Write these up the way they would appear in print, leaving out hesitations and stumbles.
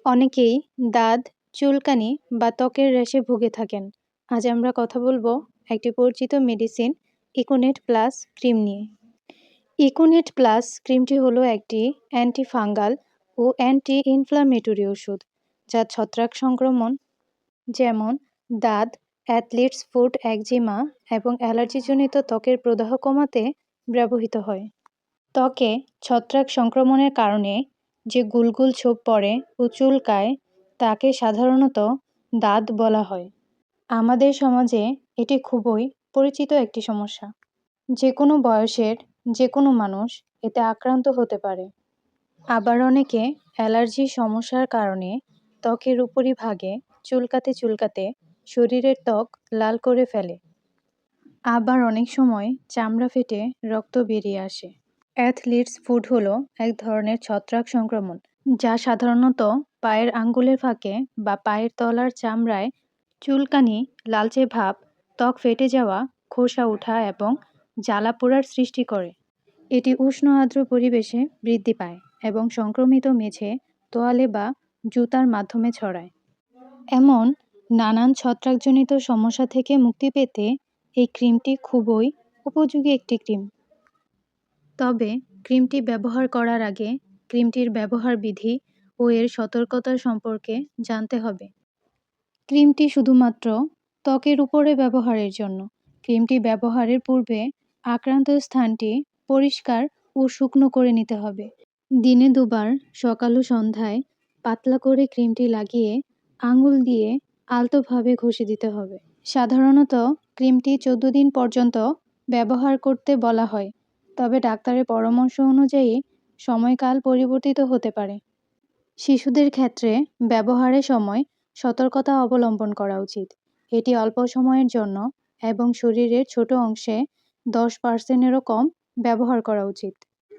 অনেকেই দাঁত, চুলকানি বা ত্বকের র্যাশে ভুগে থাকেন। আজ আমরা কথা বলবো একটি পরিচিত মেডিসিন ইকোনেট প্লাস ক্রিম নিয়ে। ইকোনেট প্লাস ক্রিমটি হলো একটি অ্যান্টিফাঙ্গাল ও অ্যান্টি ইনফ্লামেটরি ওষুধ, যা ছত্রাক সংক্রমণ যেমন দাঁত, অ্যাথলিটস ফুট একজিমা এবং অ্যালার্জিজনিত ত্বকের প্রদাহ কমাতে ব্যবহৃত হয়। ত্বকে ছত্রাক সংক্রমণের কারণে যে গুলগুল ছোপ পড়ে ও চুলকায় তাকে সাধারণত দাঁত বলা হয়। আমাদের সমাজে এটি খুবই পরিচিত একটি সমস্যা। যে কোনো বয়সের যে কোনো মানুষ এতে আক্রান্ত হতে পারে। আবার অনেকে অ্যালার্জির সমস্যার কারণে ত্বকের উপরিভাগে চুলকাতে চুলকাতে শরীরের ত্বক লাল করে ফেলে। আবার অনেক সময় চামড়া ফেটে রক্ত বেরিয়ে আসে। অ্যাথলিটস ফুট হলো এক ধরনের ছত্রাক সংক্রমণ, যা সাধারণত পায়ের আঙ্গুলের ফাঁকে বা পায়ের তলার চামড়ায় চুলকানি, লালচে ভাব, ত্বক ফেটে যাওয়া, খোসা ওঠা এবং জ্বালা পোড়ার সৃষ্টি করে। এটি উষ্ণ আর্দ্র পরিবেশে বৃদ্ধি পায় এবং সংক্রমিত মেঝে, তোয়ালে বা জুতার মাধ্যমে ছড়ায়। এমন নানান ছত্রাকজনিত সমস্যা থেকে মুক্তি পেতে এই ক্রিমটি খুবই উপযোগী একটি ক্রিম। তবে ক্রিমটি ব্যবহার করার আগে ক্রিমটির ব্যবহার বিধি ও এর সতর্কতা সম্পর্কে জানতে হবে। ক্রিমটি শুধুমাত্র ত্বকের উপরে ব্যবহারের জন্য। ক্রিমটি ব্যবহারের পূর্বে আক্রান্ত স্থানটি পরিষ্কার ও শুকনো করে নিতে হবে। দিনে দুবার সকাল ও সন্ধ্যায় পাতলা করে ক্রিমটি লাগিয়ে আঙুল দিয়ে আলতোভাবে ঘষে দিতে হবে। সাধারণত ক্রিমটি 14 দিন পর্যন্ত ব্যবহার করতে বলা হয়, তবে ডাক্তারের পরামর্শ অনুযায়ী সময়কাল পরিবর্তিত হতে পারে। শিশুদের ক্ষেত্রে ব্যবহারের সময় সতর্কতা অবলম্বন করা উচিত। এটি অল্প সময়ের জন্য এবং শরীরের ছোট অংশে 10%-এরও কম ব্যবহার করা উচিত,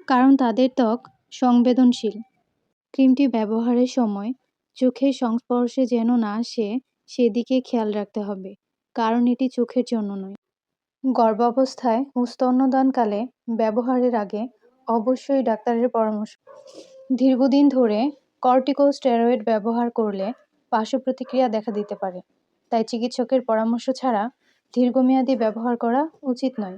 কারণ তাদের ত্বক সংবেদনশীল। ক্রিমটি ব্যবহারের সময় চোখের সংস্পর্শে যেন না আসে সেদিকে খেয়াল রাখতে হবে, কারণ এটি চোখের জন্য নয়। গর্ভাবস্থায় ও স্তন্যদানকালে ব্যবহারের আগে অবশ্যই ডাক্তারের পরামর্শ। দীর্ঘদিন ধরে কর্টিকোস্টেরয়েড ব্যবহার করলে পার্শ্ব প্রতিক্রিয়া দেখা দিতে পারে, তাই চিকিৎসকের পরামর্শ ছাড়া দীর্ঘমেয়াদী ব্যবহার করা উচিত নয়।